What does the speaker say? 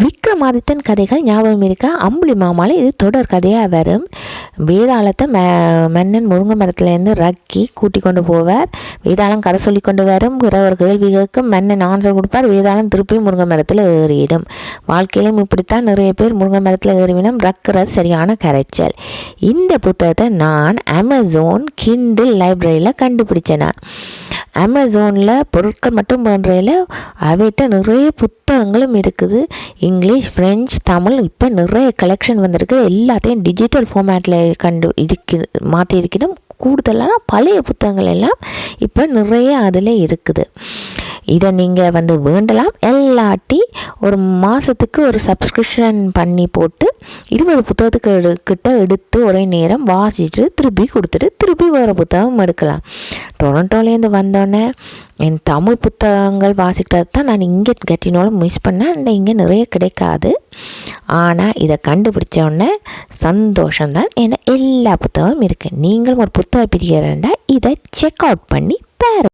விக்ரமாதித்தன் கதைகள் ஞாபகம் இருக்கா? அம்புலி மாமாவில் இது தொடர் கதையாக வரும். வேதாளத்தை மன்னன் முருங்கை மரத்துலேருந்து ரக்கி கூட்டி கொண்டு போவார். வேதாளம் கதை சொல்லி கொண்டு வரும். ஒரு கேள்வி கேட்கும், மன்னன் ஆன்சர் கொடுப்பார். வேதாளம் திருப்பி முருங்கை மரத்தில் ஏறிடும். வாழ்க்கையிலும் இப்படித்தான் நிறைய பேர் முருங்கை மரத்தில் ஏறிவிடும். ரக்கிறது சரியான கரைச்சல். இந்த புத்தகத்தை நான் அமேசான் கிண்டில் லைப்ரரியில் கண்டுபிடிச்சேன். அமேசானில் பொருட்கள் மட்டும் பண்ணுறையில் அவைகிட்ட நிறைய புத்தகங்களும் இருக்குது. இங்கிலீஷ், ஃப்ரெஞ்சு, தமிழ் இப்போ நிறைய கலெக்ஷன் வந்திருக்கு. எல்லாத்தையும் டிஜிட்டல் ஃபார்மேட்டில் மாற்றி இருக்கணும். கூடுதலாக பழைய புத்தகங்கள் எல்லாம் இப்போ நிறைய அதில் இருக்குது. இதை நீங்கள் வேண்டலாம். எல்லாட்டி ஒரு மாதத்துக்கு ஒரு சப்ஸ்கிரிப்ஷன் பண்ணி போட்டு 20 புத்தகத்துக்கு கிட்ட எடுத்து ஒரே நேரம் வாசிச்சுட்டு திருப்பி கொடுத்துட்டு திருப்பி வேறு புத்தகம் எடுக்கலாம். டொரண்டோலேருந்து வந்தோடனே என் தமிழ் புத்தகங்கள் வாசிக்கிறது தான் நான் இங்கே கட்டினாலும் மிஸ் பண்ணேன். இங்கே நிறைய கிடைக்காது. ஆனால் இதை கண்டுபிடிச்சோடனே சந்தோஷம்தான். ஏன்னா எல்லா புத்தகமும் இருக்குது. நீங்களும் ஒரு புத்தகம் பிடிக்கிறேன்டா இதை செக் அவுட் பண்ணி பாருங்கள்.